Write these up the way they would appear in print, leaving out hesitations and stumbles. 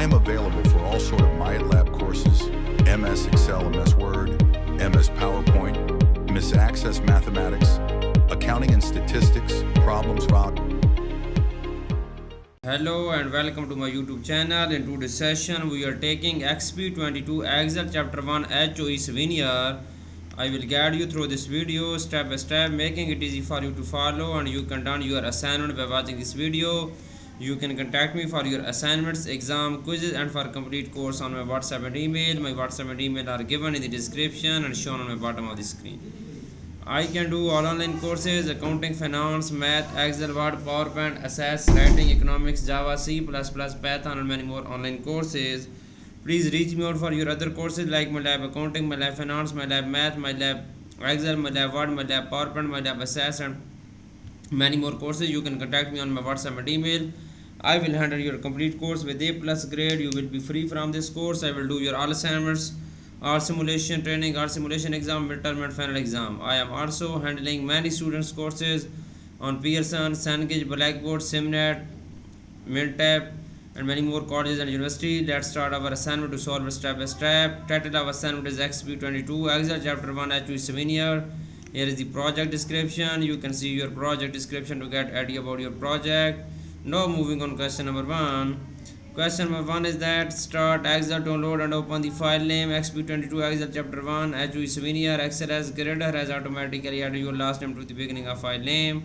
I'm available for all sort of MyLab courses, MS Excel, MS Word, MS PowerPoint, MS Access Mathematics, Accounting and Statistics, Problems Rock. Hello and welcome to my YouTube channel. In today's session we are taking XP22 Excel chapter 1 HOE Souvenir. I will guide you through this video step by step, making it easy for you to follow, and you can done your assignment by watching this video. You can contact me for your assignments, exam, quizzes and for complete course on my WhatsApp and email. My WhatsApp and email are given in the description and shown on the bottom of the screen. I can do all online courses: accounting, finance, math, Excel, Word, PowerPoint, assess, writing, economics, Java, C++, Python and many more online courses. Please reach me out for your other courses like MyLab Accounting, MyLab Finance, MyLab Math, MyLab Excel, MyLab Word, MyLab PowerPoint, MyLab Assess and many more courses. You can contact me on my WhatsApp and email. I will handle your complete course with A+ grade. You will be free from this course. I will do your all assignments, all simulation training, all simulation exam, midterm and final exam. I am also handling many students courses on Pearson, Cengage, Blackboard, Simnet, Mintap and many more colleges and university. Let's start our assignment to solve it step by step. Title of assignment is XP22 Excel chapter 1 HOE Souvenir. Here is the project description. You can see your project description to get idea about your project. Now moving on question number 1. Question number 1 is that start Excel, download and open the file name XP22 Excel chapter 1 HOE Souvenir. Excel as grader has automatically added your last name to the beginning of file name.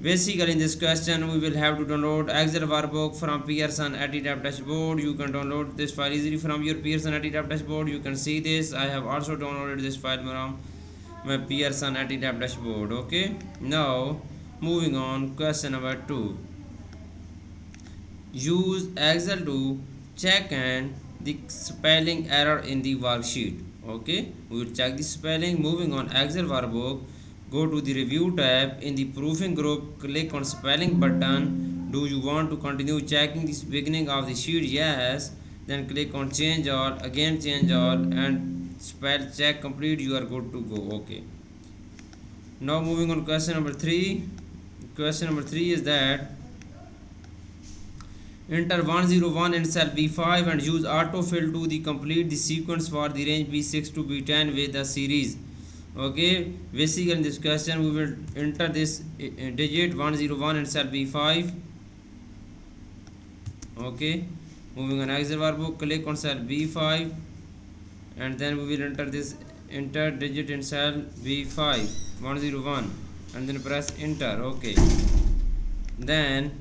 Basically in this question we will have to download Excel workbook from Pearson ATTAP dashboard. You can download this file easily from your Pearson ATTAP dashboard. You can see this. I have also downloaded this file from my Pearson ATTAP dashboard. Okay, now moving on question number 2. Use Excel to check and the spelling error in the worksheet. Okay, we will check the spelling. Moving on Excel workbook, go to the review tab. In the proofing group, click on spelling button. Do you want to continue checking the beginning of the sheet? Yes. Then click on change all, again change all and spell check complete. You are good to go. Okay, now moving on question number 3. Question number 3 is that enter 101 in cell B5 and use autofill to the complete the sequence for the range B6 to B10 with the series. Okay, basically in this question we will enter this digit 101 in cell B5. Okay, moving on Excel workbook, click on cell B5 and then we will enter this enter digit in cell B5 101 and then press enter. Okay, then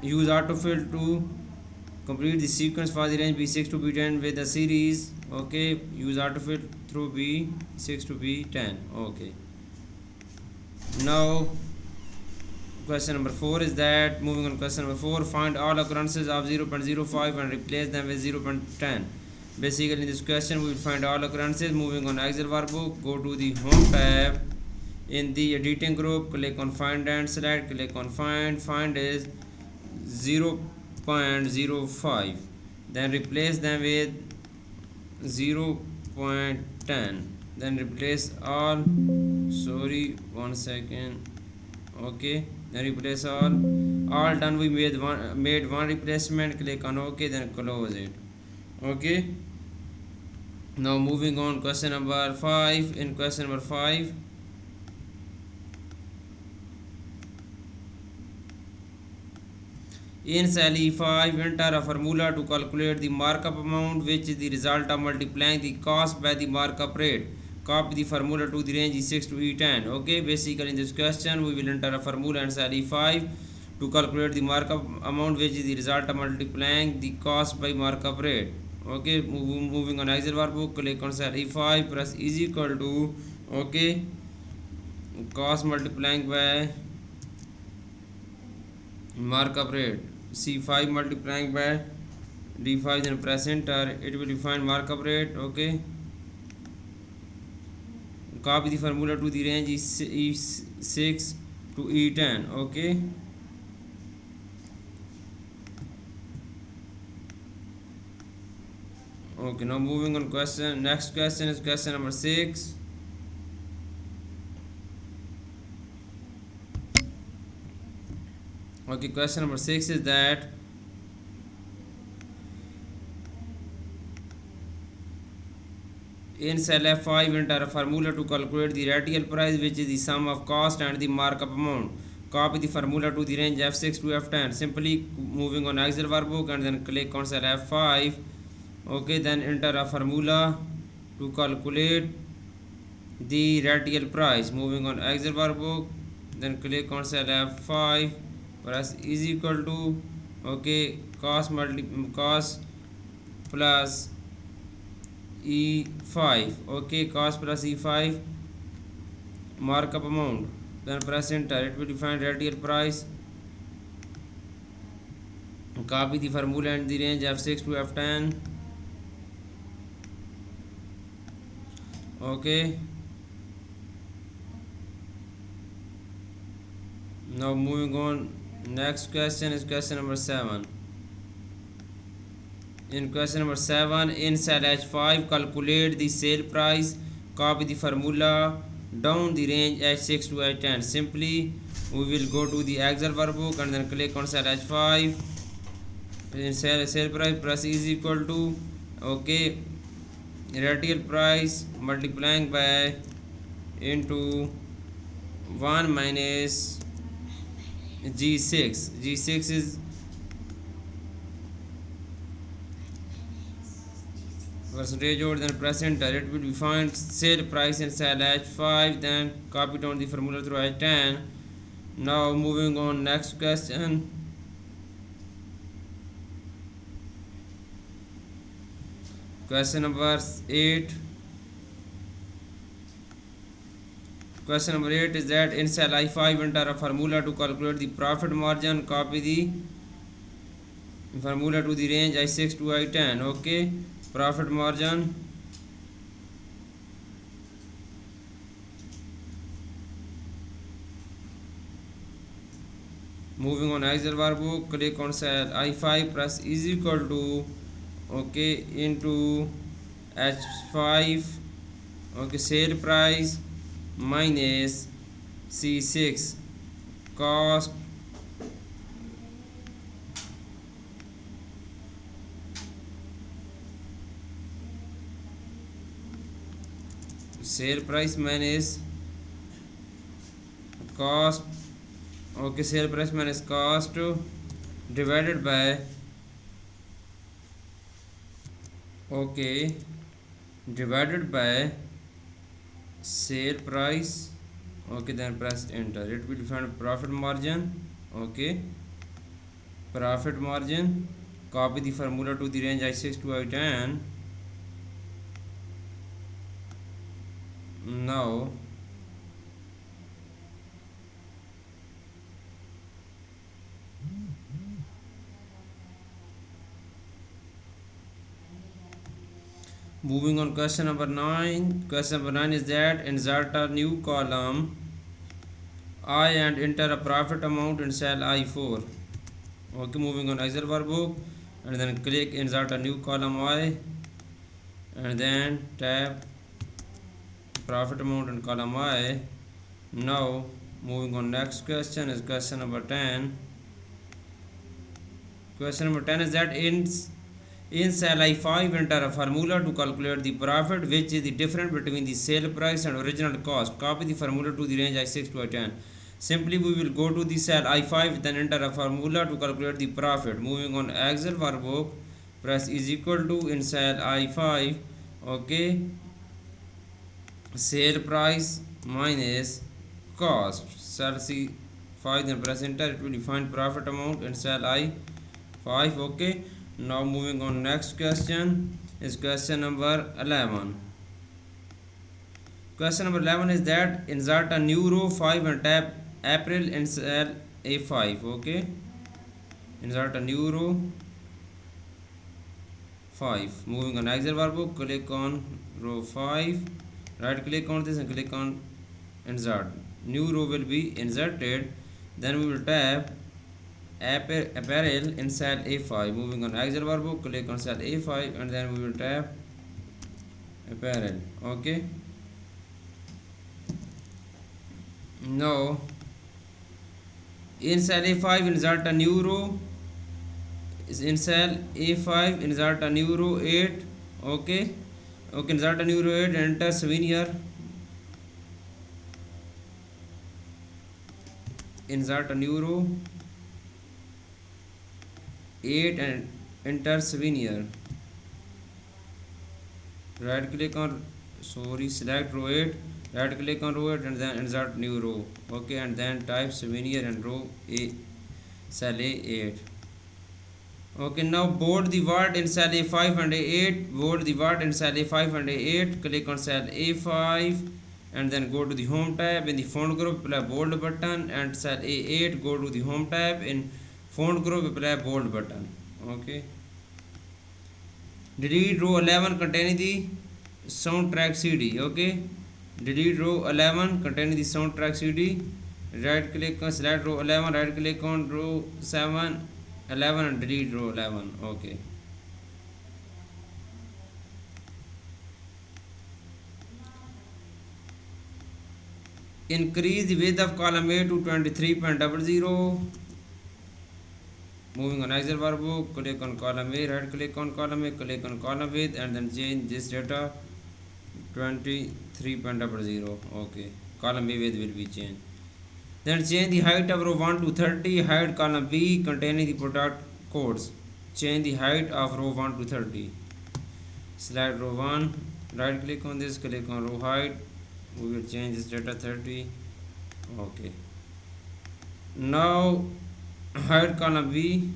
use autofill to complete the sequence for the range B6 to B10 with the series. Okay, use autofill through B6 to B10. Okay, now question number 4 is that moving on question number 4, find all occurrences of 0.05 and replace them with 0.10. Basically in this question we will find all occurrences. Moving on Excel workbook, go to the home tab. In the editing group, click on find and select, click on find is 0.05, then replace them with 0.10, then replace all, sorry, 1 second. Okay, then replace all done. We made one replacement. Click on OK, then close it. Okay, now moving on question number 5. In question number 5, in cell E5, enter a formula to calculate the markup amount, which is the result of multiplying the cost by the markup rate. Copy the formula to the range E6 to E10. Okay, basically in this question we will enter a formula in cell E5 to calculate the markup amount, which is the result of multiplying the cost by markup rate. Okay, moving on Excel workbook, click on cell E5, press is equal to, okay, cost multiplying by markup rate, C5 multiplying by D5, then press enter. It will define markup rate. Okay, copy the formula to the range E6 to E10. Okay, okay, now moving on question. Next question is question number 6. Okay, question number 6 is that In cell F5, enter a formula to calculate the radial price, which is the sum of cost and the markup amount. Copy the formula to the range F6 to F10. Simply moving on Excel workbook and then click on cell F5. Okay, then enter a formula to calculate the radial price. Moving on Excel workbook, then click on cell F5. Press is equal to, okay, cost plus E5, okay, cost plus E5, markup amount, then press enter. It will define radial price. Copy the formula and the range F6 to F10. Okay, now moving on, next question is question number 7. In question number 7, in cell H5, calculate the sale price. Copy the formula down the range H6 to H10. Simply, we will go to the Excel workbook and then click on cell H5. In sale price, press is equal to, okay, radial price multiplying by into 1 minus G6. G6 is percentage over, then press enter. It will be find sale price in cell H5, then copy down the formula through H10. Now moving on, next question. Question number 8. Question number 8 is that in cell I5, enter a formula to calculate the profit margin. Copy the formula to the range I6 to I10. Okay, profit margin. Moving on Excel workbook, click on cell I5, press is equal to, okay, into H5, okay, sale price minus C6, cost sale price minus cost, okay, sale price minus cost divided by, okay, divided by sale price, okay, then press enter. It will find profit margin, okay, profit margin. Copy the formula to the range I6 to I10. Now moving on question number 9. Question number 9 is that insert a new column I and enter a profit amount in cell I4. Okay, moving on Excel workbook and then click insert a new column I and then tap profit amount in column I. Now moving on, next question is question number 10. Question number 10 is that in cell I5, enter a formula to calculate the profit, which is the difference between the sale price and original cost. Copy the formula to the range I6 to I10. Simply we will go to the cell I5, then enter a formula to calculate the profit. Moving on Excel workbook, press is equal to in cell I5, okay, sale price minus cost, cell C5, then press enter. It will define profit amount in cell I5. Okay, now moving on, next question is question number 11. Question number 11 is that insert a new row 5 and tap April in cell A5. Okay, insert a new row 5. Moving on Excel workbook, click on row 5, right click on this and click on insert. New row will be inserted. Then we will tap apparel in cell A5. Moving on Excel workbook, click on cell A5 and then we will tap apparel. Okay, now in cell A5, insert a new row. In cell A5, insert a new row 8. Okay, Okay, insert a new row 8, enter 7 here. Insert a new row 8 and enter 7 here. Right click on, select row 8, right click on row 8 and then insert new row. Okay, and then type 7 here and row A, cell A8. Okay, now bold the word in cell A5 and A8. Bold the word in cell A5 and A8. Click on cell A5 and then go to the home tab. In the font group, apply bold button, and cell A8, go to the home tab. In font group, apply bold button. Okay. Delete row 11 containing the soundtrack CD. Okay. Delete row 11 containing the soundtrack CD. Right click on select row 11. Right click on row 7. 11 and delete row 11. Okay. Increase the width of column A to 23.00. Moving on Excel workbook, click on column A, right click on column A, click on column width and then change this data 23.00. Okay. Column A width will be changed. Then change the height of row 1 to 30. Hide column B containing the product codes. Change the height of row 1 to 30. Select row 1. Right click on this. Click on row height. We will change this data 30. Okay. Now hide column B.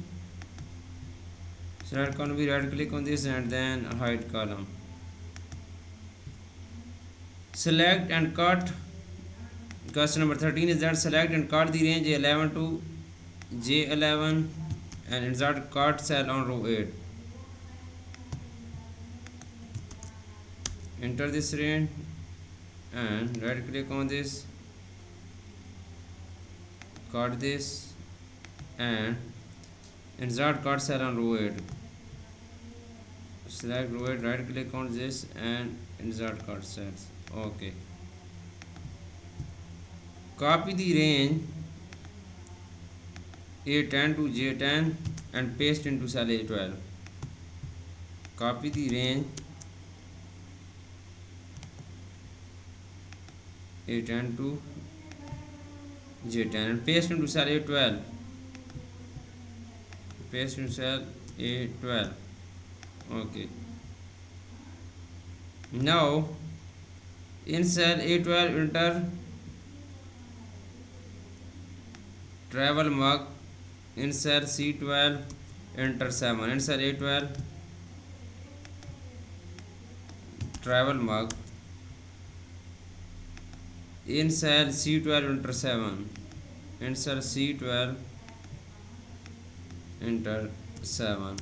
Select column B. Right click on this and then hide column. Select and cut. Question number 13 is that select and cut the range A11 to J11 and insert cut cell on row 8. Enter this range and right click on this, cut this and insert cut cell on row 8. Select row 8, right click on this and insert cut cells. Okay. Copy the range A10 to J10 and paste into cell A12. Copy the range A10 to J10 and paste into cell A12. Paste into cell A12. Okay. Now in cell A12 enter travel mark. In cell C12 enter 7. In cell A12 travel mark. In cell C12 enter 7. In cell C12 enter 7.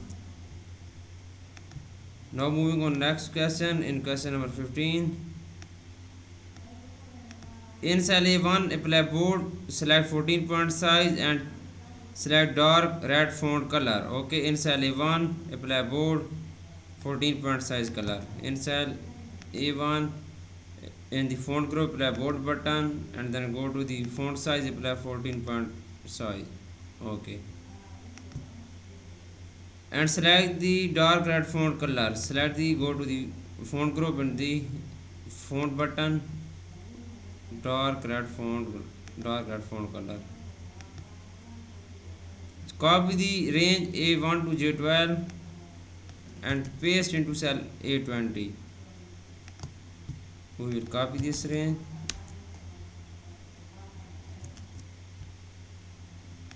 Now moving on next question. In question number 15, in cell A1 apply bold, select 14 point size and select dark red font color. Okay, in cell A1 apply bold 14 point size color. In cell A1 in the font group apply bold button and then go to the font size, apply 14 point size. Okay, and select the dark red font color. Select the, go to the font group and the font button, dark red font color. Copy the range A1 to J12 and paste into cell A20. We will copy this range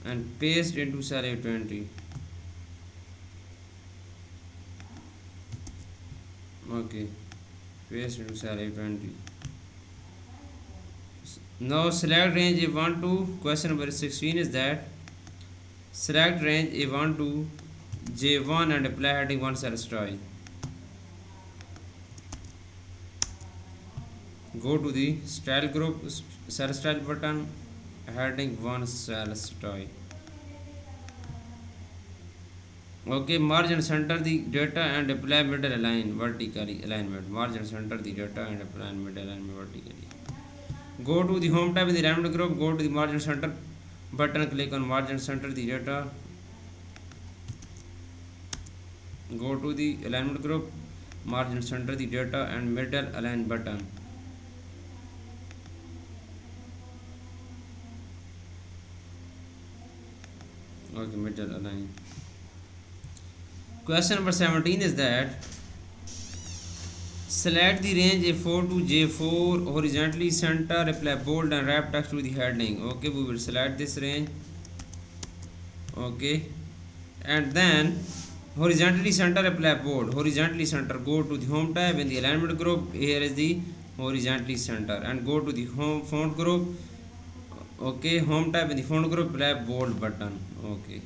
and paste into cell A20. Okay, paste into cell A20. Now select range A1 to, question number 16 is that select range A1 to J1 and apply heading 1 cell style. Go to the style group, cell style button, heading 1 cell style. Okay, mark and center the data and apply middle align vertically alignment. Mark and center the data and apply middle alignment vertically. Go to the home tab in the alignment group, go to the margin center button, click on margin center the data. Go to the alignment group, margin center the data and middle align button. Okay, middle align. Question number 17 is that select the range A4 to J4 horizontally center, apply bold and wrap text to the heading. Okay, we will select this range. Okay, and then horizontally center, apply bold. Horizontally center, go to the home tab in the alignment group. Here is the horizontally center, and go to the home font group. Okay, home tab in the font group, apply bold button. Okay,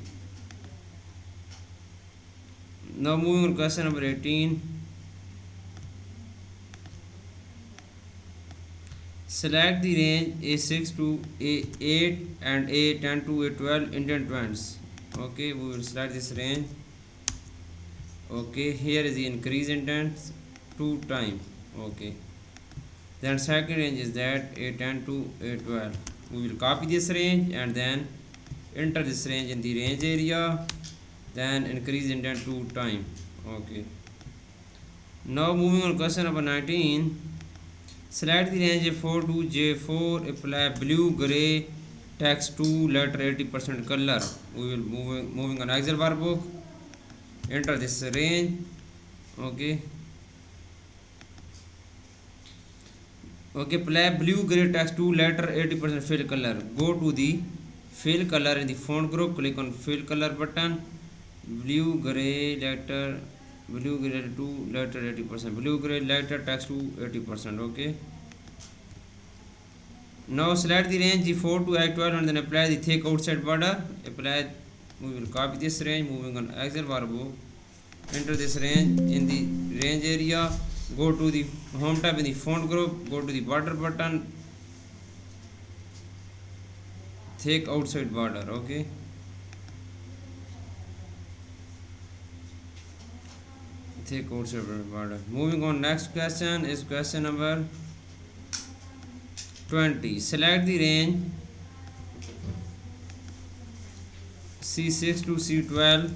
now moving on question number 18. Select the range A6 to A8 and A10 to A12 indent points. Okay, we will select this range. Okay, here is the increase indents 2 times. Okay, then second range is that A10 to A12. We will copy this range and then enter this range in the range area, then increase indent 2 times. Okay, now moving on question number 19. Select the range A4 to J4, apply blue gray text to letter 80% color. We will moving on Excel workbook, enter this range. Okay, apply blue gray text to letter 80% fill color. Go to the fill color in the font group, click on fill color button, blue gray letter to letter 80%, blue gray letter text to 80%. Okay, now select the range G4 to I12 and then apply the thick outside border. We will copy this range, moving on Excel workbook, enter this range in the range area, go to the home tab in the font group, go to the border button, thick outside border. Okay, thick outside border. Moving on, next question is question number 20. Select the range C6 to C12,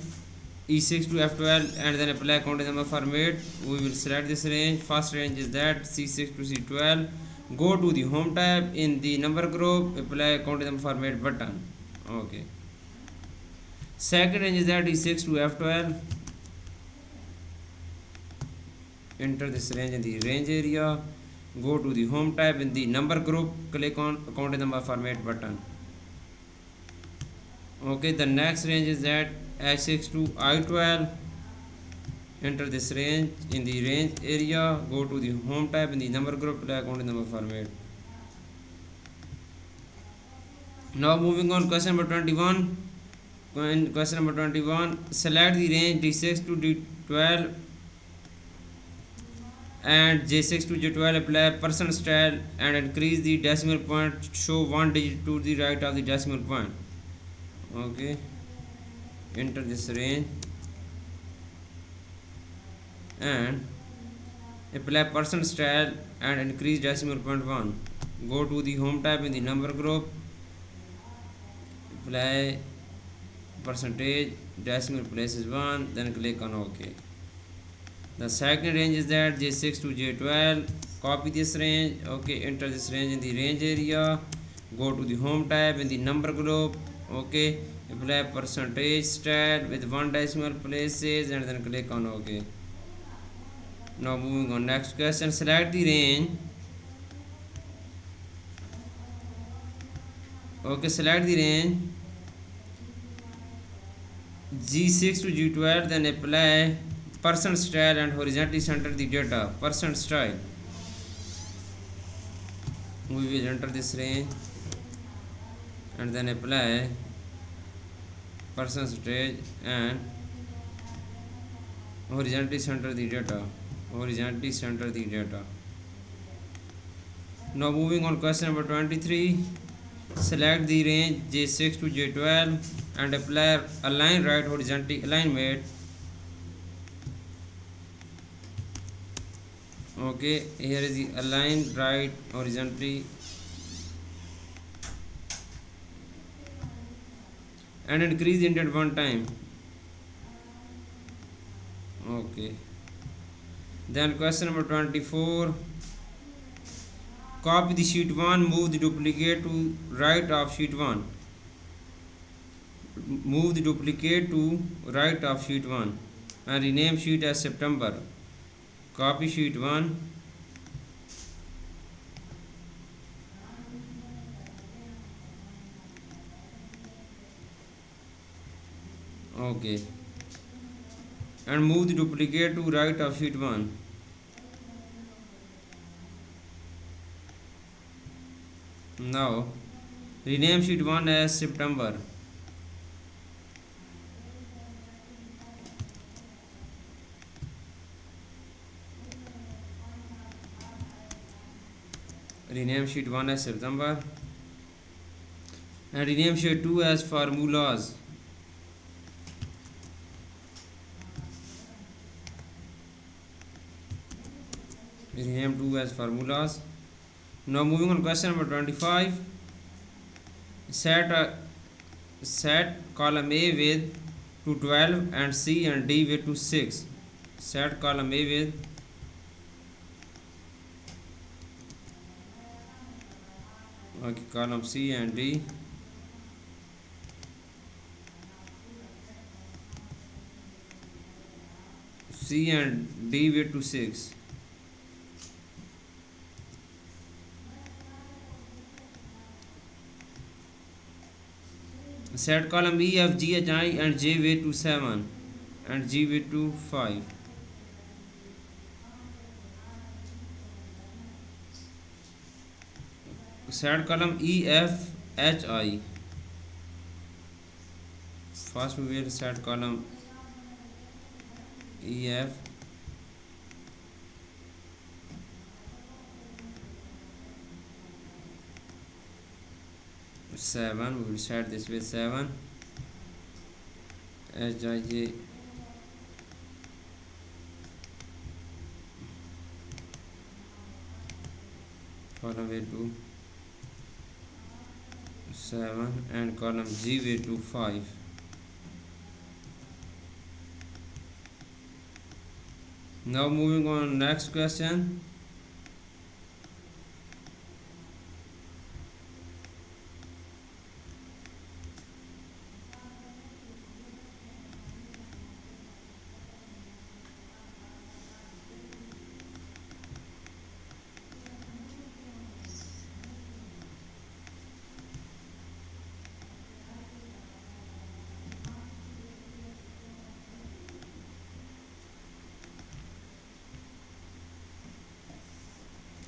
E6 to F12 and then apply counting number format. We will select this range. First range is that C6 to C12. Go to the home tab in the number group, apply counting number format button. Okay, second range is that E6 to F12. Enter this range in the range area, go to the home tab in the number group, click on counting number format button. Okay, the next range is that H6 to I12. Enter this range in the range area, go to the home tab in the number group, click counting number format. Now moving on question number 21. Question number 21, select the range D6 to D12 and J6 to J12, apply percent style and increase the decimal point, show one digit to the right of the decimal point. Okay, enter this range and apply percent style and increase decimal point 1. Go to the home tab in the number group, apply percentage, decimal place is 1, then click on OK. The second range is that J6 to J12. Copy this range. Okay, enter this range in the range area. Go to the home tab in the number group. Okay, apply percentage style with 1 decimal places and then click on OK. Now moving on, next question. Select the range. Okay, select the range G6 to G12, then apply percent style and horizontally center the data. Percent style. We will enter this range and then apply percent style and horizontally center the data. Horizontally center the data. Now moving on, question number 23. Select the range J6 to J12 and apply align right horizontally alignment. Okay, here is the align right horizontally and increase indent 1 time. Okay, Then question number 24. Copy the sheet 1, move the duplicate to right of sheet 1. Move the duplicate to right of sheet 1 and rename sheet as September. Copy sheet 1. Okay. And move the duplicate to right of sheet 1. Now rename sheet 1 as September. Rename sheet 1 as September and rename sheet 2 as formulas. Rename 2 as formulas. Now moving on question number 25. Set column A with to 12 and C and D with to 6. Set column A with column C and D. C and D with to 6. Set column E, F, G, H, I and J way to 7 and G way to 5. Set column E, F, H, I. First we will set column E, F, 7. We will set this with 7. H, I, J, column way to 7 and column G way to 5. Now moving on next question.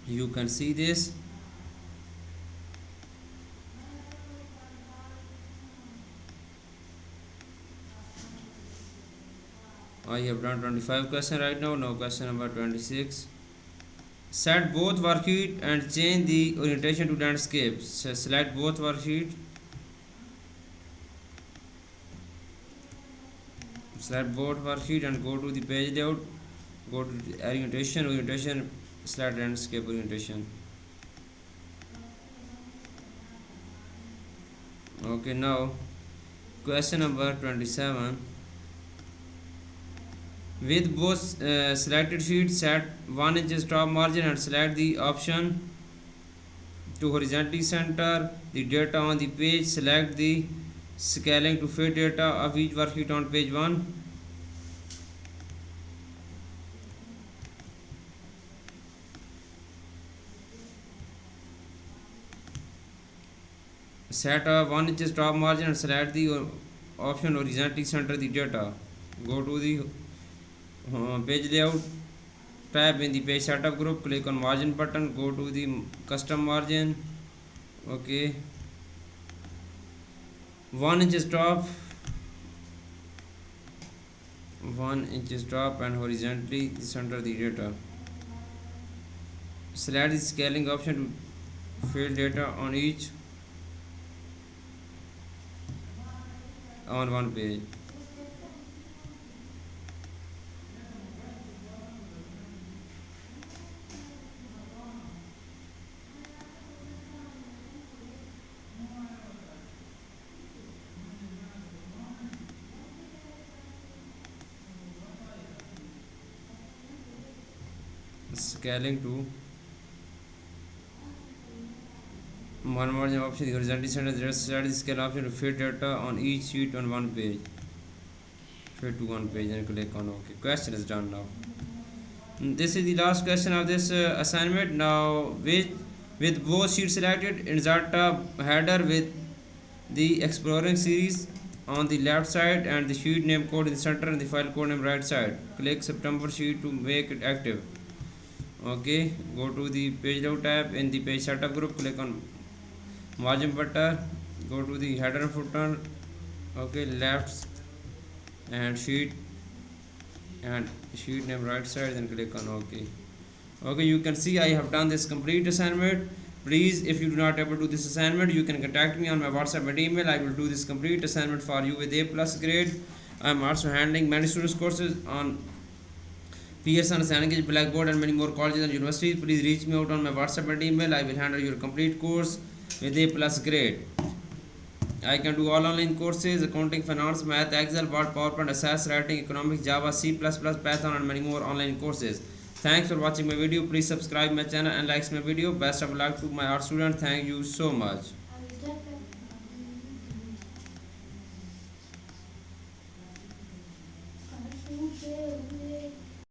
You can see this. I have done 25 question right now. Now question number 26. Set both worksheet and change the orientation to landscape. Select both worksheet. Select both worksheet and go to the page layout. Go to the orientation. Select landscape orientation. Okay, now question number 27. With both selected sheets, set 1 inch top margin and select the option to horizontally center the data on the page. Select the scaling to fit data of each worksheet on page 1. Set a 1 inch top margin and select the option horizontally center the data. Go to the page layout tab in the page setup group, click on margin button, go to the custom margin. Okay, 1 inch top, 1 inch top and horizontally center the data. Select the scaling option to fill data on each on one page. scaling to one margin option, the horizontal center, the side scale option to fit data on each sheet on one page. Fit to one page and click on OK. Question is done now. This is the last question of this assignment. Now with both sheets selected, insert a header with the exploring series on the left side and the sheet name code in the center and the file code name right side. Click September sheet to make it active. Okay, go to the page layout tab. In the page setup group, click on margin button, go to the header and footer, okay, left and sheet name right side, then click on OK. Okay, you can see I have done this complete assignment. Please, if you do not able to do this assignment, you can contact me on my WhatsApp and email. I will do this complete assignment for you with A+ grade. I am also handling many students courses on Pearson, Cengage, Blackboard and many more colleges and universities. Please reach me out on my WhatsApp and email. I will handle your complete course with A+ grade. I can do all online courses: accounting, finance, math, Excel, Word, PowerPoint, SAS, writing, economics, Java, C++, Python and many more online courses. Thanks for watching my video. Please subscribe my channel and like my video. Best of luck to my art students. Thank you so much.